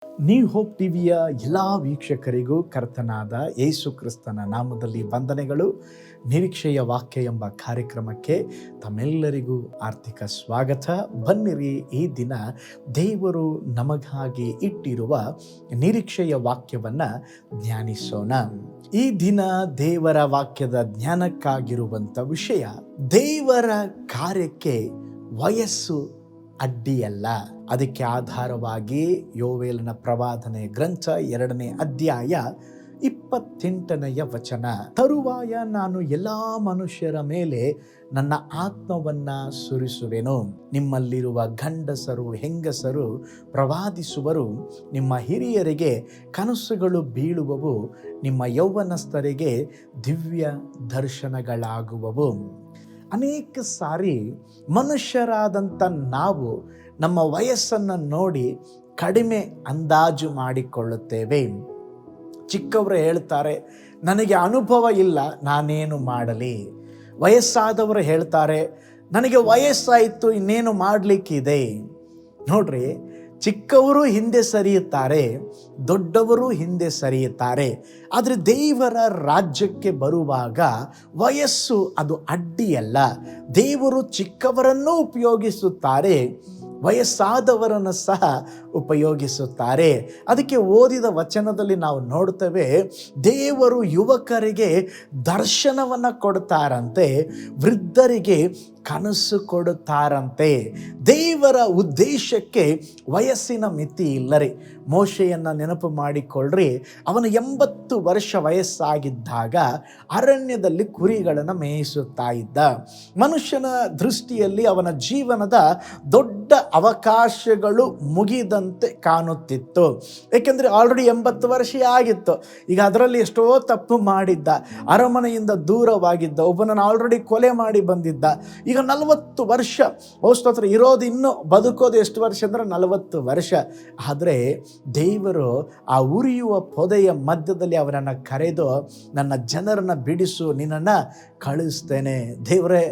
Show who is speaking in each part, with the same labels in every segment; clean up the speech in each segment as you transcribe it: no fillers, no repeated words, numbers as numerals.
Speaker 1: New hope ಟಿವಿಯ ಎಲ್ಲ ವೀಕ್ಷಕರಿಗೂ ಕರ್ತನಾದ ಯೇಸು ಕ್ರಿಸ್ತನ ನಾಮದಲ್ಲಿ ವಂದನೆಗಳು. ನಿರೀಕ್ಷೆಯ ವಾಕ್ಯ ಎಂಬ ಕಾರ್ಯಕ್ರಮಕ್ಕೆ ತಮ್ಮೆಲ್ಲರಿಗೂ ಆರ್ಥಿಕ ಸ್ವಾಗತ. ಬನ್ನಿರಿ, ಈ ದಿನ ದೇವರು ನಮಗಾಗಿ ಇಟ್ಟಿರುವ ನಿರೀಕ್ಷೆಯ ವಾಕ್ಯವನ್ನು ಧ್ಯಾನಿಸೋಣ. ಈ ದಿನ ದೇವರ ವಾಕ್ಯದ ಜ್ಞಾನಕ್ಕಾಗಿರುವಂಥ ವಿಷಯ, ದೇವರ ಕಾರ್ಯಕ್ಕೆ ವಯಸ್ಸು ಅಡ್ಡಿಯಲ್ಲ. ಅದಕ್ಕೆ ಆಧಾರವಾಗಿ ಯೋವೇಲನ ಪ್ರವಾದನೆ ಗ್ರಂಥ 2ನೇ ಅಧ್ಯಾಯ 28ನೆಯ ವಚನ, ತರುವಾಯ ನಾನು ಎಲ್ಲ ಮನುಷ್ಯರ ಮೇಲೆ ನನ್ನ ಆತ್ಮವನ್ನ ಸುರಿಸುವೆನು. ನಿಮ್ಮಲ್ಲಿರುವ ಗಂಡಸರು ಹೆಂಗಸರು ಪ್ರವಾದಿಸುವರು, ನಿಮ್ಮ ಹಿರಿಯರಿಗೆ ಕನಸುಗಳು ಬೀಳುವವು, ನಿಮ್ಮ ಯೌವನಸ್ಥರಿಗೆ ದಿವ್ಯ ದರ್ಶನಗಳಾಗುವವು. ಅನೇಕ ಸಾರಿ ಮನುಷ್ಯರಾದಂಥ ನಾವು ನಮ್ಮ ವಯಸ್ಸನ್ನು ನೋಡಿ ಕಡಿಮೆ ಅಂದಾಜು ಮಾಡಿಕೊಳ್ಳುತ್ತೇವೆ. ಚಿಕ್ಕವರು ಹೇಳ್ತಾರೆ, ನನಗೆ ಅನುಭವ ಇಲ್ಲ, ನಾನೇನು ಮಾಡಲಿ. ವಯಸ್ಸಾದವರು ಹೇಳ್ತಾರೆ, ನನಗೆ ವಯಸ್ಸಾಯಿತು, ಇನ್ನೇನು ಮಾಡಲಿಕ್ಕಿದೆ. ನೋಡ್ರಿ, ಚಿಕ್ಕವರು ಹಿಂದೆ ಸರಿಯುತ್ತಾರೆ, ದೊಡ್ಡವರು ಹಿಂದೆ ಸರಿಯುತ್ತಾರೆ. ಆದರೆ ದೇವರ ರಾಜ್ಯಕ್ಕೆ ಬರುವಾಗ ವಯಸ್ಸು ಅದು ಅಡ್ಡಿಯಲ್ಲ. ದೇವರು ಚಿಕ್ಕವರನ್ನೂ ಉಪಯೋಗಿಸುತ್ತಾರೆ, ವಯಸ್ಸಾದವರನ್ನು ಸಹ ಉಪಯೋಗಿಸುತ್ತಾರೆ. ಅದಕ್ಕೆ ಓದಿದ ವಚನದಲ್ಲಿ ನಾವು ನೋಡ್ತೇವೆ, ದೇವರು ಯುವಕರಿಗೆ ದರ್ಶನವನ್ನು ಕೊಡ್ತಾರಂತೆ, ವೃದ್ಧರಿಗೆ ಕನಸು ಕೊಡುತ್ತಾರಂತೆ. ದೇವರ ಉದ್ದೇಶಕ್ಕೆ ವಯಸ್ಸಿನ ಮಿತಿ ಇಲ್ಲರಿ. ಮೋಶೆಯನ್ನು ನೆನಪು ಮಾಡಿಕೊಳ್ಳ್ರಿ. ಅವನು 80 ವರ್ಷ ವಯಸ್ಸಾಗಿದ್ದಾಗ ಅರಣ್ಯದಲ್ಲಿ ಕುರಿಗಳನ್ನು ಮೇಯಿಸುತ್ತಾ ಇದ್ದ. ಮನುಷ್ಯನ ದೃಷ್ಟಿಯಲ್ಲಿ ಅವನ ಜೀವನದ ದೊಡ್ಡ ಅವಕಾಶಗಳು ಮುಗಿದಂತೆ ಕಾಣುತ್ತಿತ್ತು. ಏಕೆಂದರೆ ಆಲ್ರೆಡಿ 80 ವರ್ಷ ಆಗಿತ್ತು. ಈಗ ಅದರಲ್ಲಿ ಎಷ್ಟೋ ತಪ್ಪು ಮಾಡಿದ್ದ, ಅರಮನೆಯಿಂದ ದೂರವಾಗಿದ್ದ, ಒಬ್ಬನನ್ನು ಆಲ್ರೆಡಿ ಕೊಲೆ ಮಾಡಿ ಬಂದಿದ್ದ. ಈಗ 40 ವರ್ಷ ಸ್ತೋತ್ರ ಇರೋದು, ಇನ್ನು ಬದುಕೋದು ಎಷ್ಟು ವರ್ಷ ಅಂದರೆ 40 ವರ್ಷ. ಆದರೆ ದೇವರು ಆ ಉರಿಯುವ ಪೊದೆಯ ಮಧ್ಯದಲ್ಲಿ ಅವನನ್ನು ಕರೆದು, ನನ್ನ ಜನರನ್ನು ಬಿಡಿಸು, ನಿನ್ನನ್ನು ಕಳಿಸ್ತೇನೆ. ದೇವರೇ,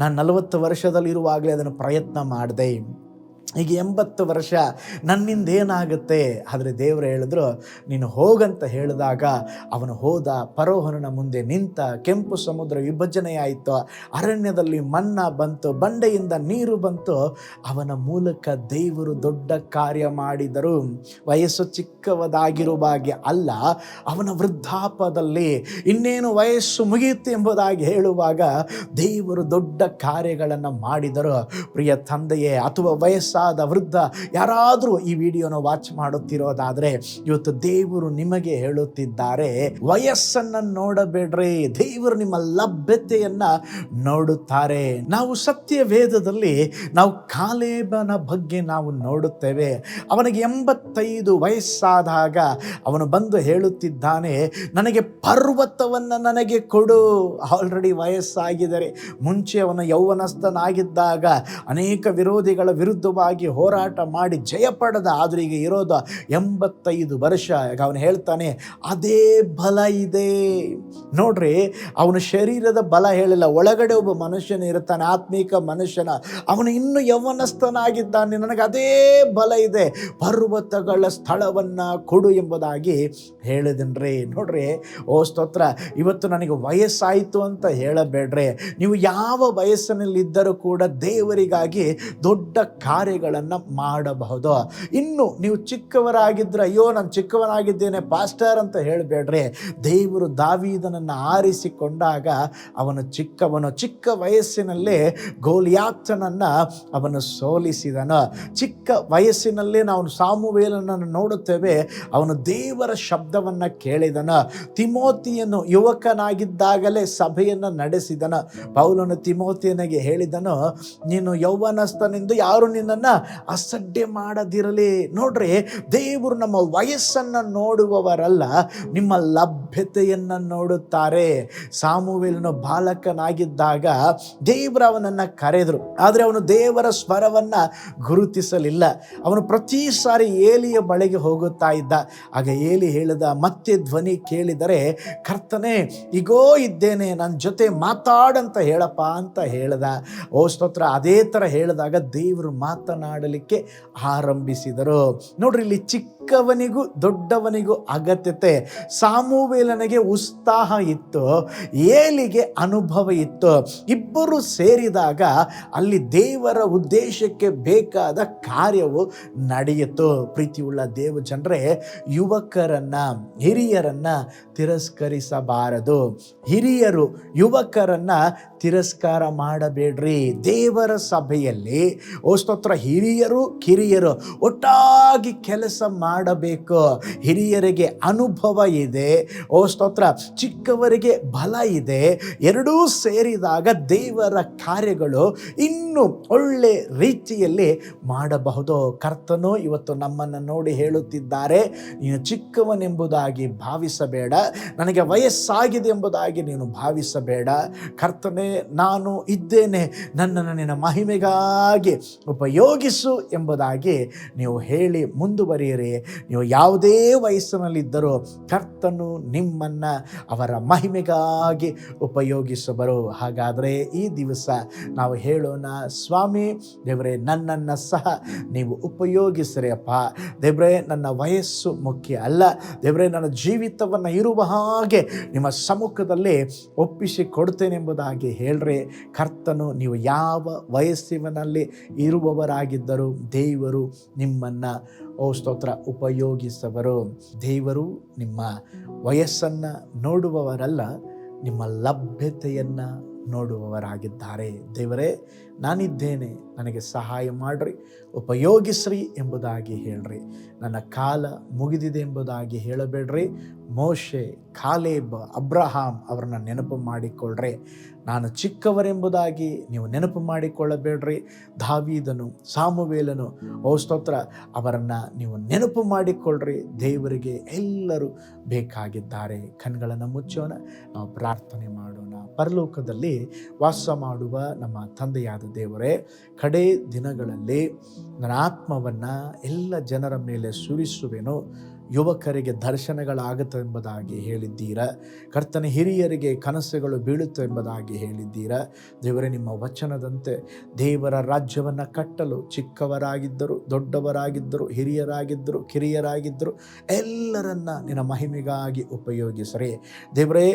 Speaker 1: ನಾನು 40 ವರ್ಷದಲ್ಲಿರುವಾಗಲೇ ಅದನ್ನು ಪ್ರಯತ್ನ ಮಾಡಿದೆ, ಈಗ 80 ವರ್ಷ, ನನ್ನಿಂದ ಏನಾಗುತ್ತೆ? ಆದರೆ ದೇವರು ಹೇಳಿದ್ರು, ನೀನು ಹೋಗಂತ ಹೇಳಿದಾಗ ಅವನು ಹೋದ. ಫರೋಹನ ಮುಂದೆ ನಿಂತ, ಕೆಂಪು ಸಮುದ್ರ ವಿಭಜನೆಯಾಯಿತು, ಅರಣ್ಯದಲ್ಲಿ ಮನ್ನಾ ಬಂತು, ಬಂಡೆಯಿಂದ ನೀರು ಬಂತು. ಅವನ ಮೂಲಕ ದೇವರು ದೊಡ್ಡ ಕಾರ್ಯ ಮಾಡಿದರು. ವಯಸ್ಸು ಚಿಕ್ಕವದಾಗಿರುವಾಗೆ ಅಲ್ಲ, ಅವನ ವೃದ್ಧಾಪದಲ್ಲಿ ಇನ್ನೇನು ವಯಸ್ಸು ಮುಗಿಯುತ್ತೆ ಎಂಬುದಾಗಿ ಹೇಳುವಾಗ ದೇವರು ದೊಡ್ಡ ಕಾರ್ಯಗಳನ್ನು ಮಾಡಿದರು. ಪ್ರಿಯ ತಂದೆಯೇ, ಅಥವಾ ವಯಸ್ಸಾದ ವೃದ್ಧ ಯಾರಾದರೂ ಈ ವಿಡಿಯೋನ ವಾಚ್ ಮಾಡುತ್ತಿರೋದಾದರೆ, ಇವತ್ತು ದೇವರು ನಿಮಗೆ ಹೇಳುತ್ತಿದ್ದಾರೆ, ವಯಸ್ಸನ್ನು ನೋಡಬೇಡ್ರಿ, ದೇವರು ನಿಮ್ಮ ಲಭ್ಯತೆಯನ್ನ ನೋಡುತ್ತಾರೆ. ನಾವು ಸತ್ಯ ವೇದದಲ್ಲಿ ನಾವು ಕಾಲೇಬನ ಬಗ್ಗೆ ನಾವು ನೋಡುತ್ತೇವೆ. ಅವನಿಗೆ 85 ವಯಸ್ಸಾದಾಗ ಅವನು ಬಂದು ಹೇಳುತ್ತಿದ್ದಾನೆ, ನನಗೆ ಪರ್ವತವನ್ನು ನನಗೆ ಕೊಡು. ಆಲ್ರೆಡಿ ವಯಸ್ಸಾಗಿದ್ದಾರೆ. ಮುಂಚೆ ಅವನು ಯೌವನಸ್ಥನಾಗಿದ್ದಾಗ ಅನೇಕ ವಿರೋಧಿಗಳ ವಿರುದ್ಧವಾಗಿ ಹೋರಾಟ ಮಾಡಿ ಜಯ ಪಡೆದ. ಆದ್ರೆ ಈಗ ಇರೋದು 85 ವರ್ಷ. ಈಗ ಅವನು ಹೇಳ್ತಾನೆ, ಅದೇ ಬಲ ಇದೆ. ನೋಡ್ರಿ, ಅವನ ಶರೀರದ ಬಲ ಹೇಳಿಲ್ಲ, ಒಳಗಡೆ ಒಬ್ಬ ಮನುಷ್ಯನ ಇರ್ತಾನೆ, ಆತ್ಮೀಕ ಮನುಷ್ಯನ. ಅವನು ಇನ್ನೂ ಯೌವನಸ್ಥನಾಗಿದ್ದಾನೆ, ನನಗೆ ಅದೇ ಬಲ ಇದೆ, ಪರ್ವತಗಳ ಸ್ಥಳವನ್ನ ಕೊಡು ಎಂಬುದಾಗಿ ಹೇಳಿದನ್ರಿ. ನೋಡ್ರಿ, ಸ್ತೋತ್ರ, ಇವತ್ತು ನನಗೆ ವಯಸ್ಸಾಯಿತು ಅಂತ ಹೇಳಬೇಡ್ರಿ. ನೀವು ಯಾವ ವಯಸ್ಸಿನಲ್ಲಿದ್ದರೂ ಕೂಡ ದೇವರಿಗಾಗಿ ದೊಡ್ಡ ಕಾರ್ಯಗಳನ್ನು ಮಾಡಬಹುದು. ಇನ್ನು ನೀವು ಚಿಕ್ಕವರಾಗಿದ್ದರೆ, ಅಯ್ಯೋ ನಾನು ಚಿಕ್ಕವನಾಗಿದ್ದೇನೆ ಪಾಸ್ಟರ್ ಅಂತ ಹೇಳಬೇಡ್ರಿ. ದೇವರು ದಾವೀದನನ್ನು ಆರಿಸಿಕೊಂಡಾಗ ಅವನು ಚಿಕ್ಕ ವಯಸ್ಸಿನಲ್ಲೇ ಗೋಲಿಯಾತನನ್ನು ಅವನು ಸೋಲಿಸಿದನು. ಚಿಕ್ಕ ವಯಸ್ಸಿನಲ್ಲೇ ನಾವು ಸಾಮುವೇಲನನ್ನು ನೋಡುತ್ತೇವೆ, ಅವನು ದೇವರ ಶಬ್ದವನ್ನು ಕೇಳಿದನು. ತಿಮೋತಿಯನ್ನು ಯುವಕನಾಗಿದ್ದಾಗಲೇ ಸಭೆಯನ್ನು ನಡೆಸಿದನು. ಪೌಲನು ತಿಮೋತಿಯನಿಗೆ ಹೇಳಿದನು, ನೀನು ಯೌವನಸ್ಥನೆಂದು ಯಾರು ನಿನ್ನನ್ನು ಅಸಡ್ಡೆ ಮಾಡದಿರಲಿ. ನೋಡ್ರಿ, ದೇವರು ನಮ್ಮ ವಯಸ್ಸನ್ನು ನೋಡುವವರಲ್ಲ, ನಿಮ್ಮ ಲಭ್ಯತೆಯನ್ನು ನೋಡುತ್ತಾರೆ. ಸಾಮುವೇಲನು ಬಾಲಕನಾಗಿದ್ದಾಗ ದೇವರು ಅವನನ್ನು ಕರೆದರು, ಆದರೆ ಅವನು ದೇವರ ಸ್ವರವನ್ನು ಗುರುತಿಸಲಿಲ್ಲ. ಅವನು ಪ್ರತಿ ಸಾರಿ ಏಲಿಯ ಬಳಿಗೆ ಹೋಗುತ್ತಾ ಇದ್ದ. ಆಗ ಏಲಿ ಹೇಳಿದ, ಮತ್ತೆ ಧ್ವನಿ ಕೇಳಿದರೆ, ಕರ್ತನೇ ಈಗೋ ಇದ್ದೇನೆ, ನನ್ನ ಜೊತೆ ಮಾತಾಡಂತ ಹೇಳಪ್ಪ ಅಂತ ಹೇಳ್ದ. ಸ್ತೋತ್ರ, ಅದೇ ಥರ ಹೇಳಿದಾಗ ದೇವರು ಮಾತನಾಡಲಿಕ್ಕೆ ಆರಂಭಿಸಿದರು. ನೋಡ್ರಿ, ಇಲ್ಲಿ ಚಿಕ್ಕ ಚಿಕ್ಕವನಿಗೂ ದೊಡ್ಡವನಿಗೂ ಅಗತ್ಯತೆ. ಸಾಮುವೇಲನಿಗೆ ಉತ್ಸಾಹ ಇತ್ತು, ಏಲಿಗೆ ಅನುಭವ ಇತ್ತು. ಇಬ್ಬರು ಸೇರಿದಾಗ ಅಲ್ಲಿ ದೇವರ ಉದ್ದೇಶಕ್ಕೆ ಬೇಕಾದ ಕಾರ್ಯವು ನಡೆಯಿತು. ಪ್ರೀತಿಯುಳ್ಳ ದೇವ ಜನರೇ, ಯುವಕರನ್ನ, ಹಿರಿಯರನ್ನ ತಿರಸ್ಕರಿಸಬಾರದು. ಹಿರಿಯರು ಯುವಕರನ್ನ ತಿರಸ್ಕಾರ ಮಾಡಬೇಡ್ರಿ. ದೇವರ ಸಭೆಯಲ್ಲಿ ಸ್ತೋತ್ರ, ಹಿರಿಯರು ಕಿರಿಯರು ಒಟ್ಟಾಗಿ ಕೆಲಸ ಮಾಡಬೇಕು. ಹಿರಿಯರಿಗೆ ಅನುಭವ ಇದೆ, ಸ್ತೋತ್ರ, ಚಿಕ್ಕವರಿಗೆ ಬಲ ಇದೆ. ಎರಡೂ ಸೇರಿದಾಗ ದೇವರ ಕಾರ್ಯಗಳು ಇನ್ನೂ ಒಳ್ಳೆ ರೀತಿಯಲ್ಲಿ ಮಾಡಬಹುದು. ಕರ್ತನು ಇವತ್ತು ನಮ್ಮನ್ನು ನೋಡಿ ಹೇಳುತ್ತಿದ್ದಾರೆ, ನೀನು ಚಿಕ್ಕವನೆಂಬುದಾಗಿ ಭಾವಿಸಬೇಡ, ನನಗೆ ವಯಸ್ಸಾಗಿದೆ ಎಂಬುದಾಗಿ ನೀನು ಭಾವಿಸಬೇಡ. ಕರ್ತನೇ, ನಾನು ಇದ್ದೇನೆ, ನನ್ನನ್ನು ನಿನ್ನ ಮಹಿಮೆಗಾಗಿ ಉಪಯೋಗಿಸು ಎಂಬುದಾಗಿ ನೀವು ಹೇಳಿ ಮುಂದುವರಿಯಿರಿ. ನೀವು ಯಾವುದೇ ವಯಸ್ಸಿನಲ್ಲಿದ್ದರೂ ಕರ್ತನು ನಿಮ್ಮನ್ನು ಅವರ ಮಹಿಮೆಗಾಗಿ ಉಪಯೋಗಿಸುವರು. ಹಾಗಾದರೆ ಈ ದಿವಸ ನಾವು ಹೇಳೋಣ, ಸ್ವಾಮಿ ದೇವರೇ, ನನ್ನನ್ನು ಸಹ ನೀವು ಉಪಯೋಗಿಸಿರಿ ಅಪ್ಪ. ದೇವರೇ, ನನ್ನ ವಯಸ್ಸು ಮುಖ್ಯ ಅಲ್ಲ ದೇವರೇ, ನನ್ನ ಜೀವಿತವನ್ನು ಇರುವ ಹಾಗೆ ನಿಮ್ಮ ಸಮ್ಮುಖದಲ್ಲಿ ಒಪ್ಪಿಸಿ ಕೊಡ್ತೇನೆಂಬುದಾಗಿ ಹೇಳ್ರಿ. ಕರ್ತನು ನೀವು ಯಾವ ವಯಸ್ಸಿನಲ್ಲಿ ಇರುವವರಾಗಿದ್ದರೂ ದೇವರು ನಿಮ್ಮನ್ನು ಸ್ತೋತ್ರ ಉಪಯೋಗಿಸುವರು. ದೇವರು ನಿಮ್ಮ ವಯಸ್ಸನ್ನು ನೋಡುವವರಲ್ಲ, ನಿಮ್ಮ ಲಭ್ಯತೆಯನ್ನು ನೋಡುವವರಾಗಿದ್ದಾರೆ. ದೇವರೇ, ನಾನಿದ್ದೇನೆ, ನನಗೆ ಸಹಾಯ ಮಾಡಿರಿ, ಉಪಯೋಗಿಸ್ರಿ ಎಂಬುದಾಗಿ ಹೇಳ್ರಿ. ನನ್ನ ಕಾಲ ಮುಗಿದಿದೆ ಎಂಬುದಾಗಿ ಹೇಳಬೇಡ್ರಿ. ಮೋಶೆ, ಕಾಲೇಬ್, ಅಬ್ರಹಾಂ ಅವರನ್ನು ನೆನಪು ಮಾಡಿಕೊಳ್ಳ್ರಿ. ನಾನು ಚಿಕ್ಕವರೆಂಬುದಾಗಿ ನೀವು ನೆನಪು ಮಾಡಿಕೊಳ್ಳಬೇಡ್ರಿ. ದಾವೀದನು, ಸಾಮುವೇಲನು, ಸ್ತೋತ್ರ, ಅವರನ್ನು ನೀವು ನೆನಪು ಮಾಡಿಕೊಳ್ಳ್ರಿ. ದೇವರಿಗೆ ಎಲ್ಲರೂ ಬೇಕಾಗಿದ್ದಾರೆ. ಕಣ್ಗಳನ್ನು ಮುಚ್ಚೋಣ, ನಾವು ಪ್ರಾರ್ಥನೆ ಮಾಡೋಣ. ಪರಲೋಕದಲ್ಲಿ ವಾಸ ಮಾಡುವ ನಮ್ಮ ತಂದೆಯಾದ ದೇವರೇ, ಕಡೇ ದಿನಗಳಲ್ಲಿ ನನ್ನ ಆತ್ಮವನ್ನು ಎಲ್ಲ ಜನರ ಮೇಲೆ ಸುರಿಸುವೆನು, ಯುವಕರಿಗೆ ದರ್ಶನಗಳಾಗುತ್ತೆ ಎಂಬುದಾಗಿ ಹೇಳಿದ್ದೀರ. ಕರ್ತನ ಹಿರಿಯರಿಗೆ ಕನಸುಗಳು ಬೀಳುತ್ತೆ ಎಂಬುದಾಗಿ ಹೇಳಿದ್ದೀರ. ದೇವರೇ, ನಿಮ್ಮ ವಚನದಂತೆ ದೇವರ ರಾಜ್ಯವನ್ನು ಕಟ್ಟಲು ಚಿಕ್ಕವರಾಗಿದ್ದರು, ದೊಡ್ಡವರಾಗಿದ್ದರು, ಹಿರಿಯರಾಗಿದ್ದರು, ಕಿರಿಯರಾಗಿದ್ದರು, ಎಲ್ಲರನ್ನ ನಿನ್ನ ಮಹಿಮೆಗಾಗಿ ಉಪಯೋಗಿಸ್ರಿ. ದೇವರೇ,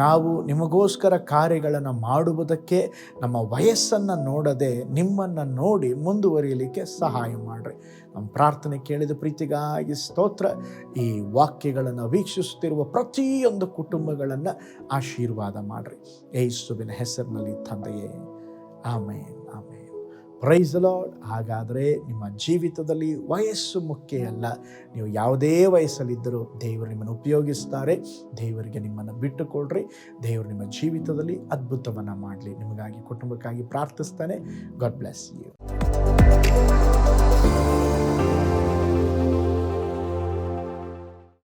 Speaker 1: ನಾವು ನಿಮಗೋಸ್ಕರ ಕಾರ್ಯಗಳನ್ನು ಮಾಡುವುದಕ್ಕೆ ನಮ್ಮ ವಯಸ್ಸನ್ನು ನೋಡದೆ ನಿಮ್ಮನ್ನು ನೋಡಿ ಮುಂದುವರಿಯಲಿಕ್ಕೆ ಸಹಾಯ ಮಾಡಿರಿ. ನಮ್ಮ ಪ್ರಾರ್ಥನೆ ಕೇಳಿದ ಪ್ರೀತಿಗಾಗಿ ಸ್ತೋತ್ರ. ಈ ವಾಕ್ಯಗಳನ್ನು ವೀಕ್ಷಿಸುತ್ತಿರುವ ಪ್ರತಿಯೊಂದು ಕುಟುಂಬಗಳನ್ನು ಆಶೀರ್ವಾದ ಮಾಡಿರಿ. ಯೇಸುವಿನ ಹೆಸರಿನಲ್ಲಿ ತಂದೆಯೇ, ಆಮೇನ್, ಆಮೇನ್. Praise the Lord. ಹಾಗಾದರೆ ನಿಮ್ಮ ಜೀವಿತದಲ್ಲಿ ವಯಸ್ಸು ಮುಖ್ಯ ಅಲ್ಲ. ನೀವು ಯಾವುದೇ ವಯಸ್ಸಲ್ಲಿದ್ದರೂ ದೇವರು ನಿಮ್ಮನ್ನು ಉಪಯೋಗಿಸ್ತಾರೆ. ದೇವರಿಗೆ ನಿಮ್ಮನ್ನು ಬಿಟ್ಟುಕೊಡ್ರಿ. ದೇವರು ನಿಮ್ಮ ಜೀವಿತದಲ್ಲಿ ಅದ್ಭುತವನ್ನು ಮಾಡಲಿ. ನಿಮಗಾಗಿ, ಕುಟುಂಬಕ್ಕಾಗಿ ಪ್ರಾರ್ಥಿಸ್ತಾನೆ. God bless you.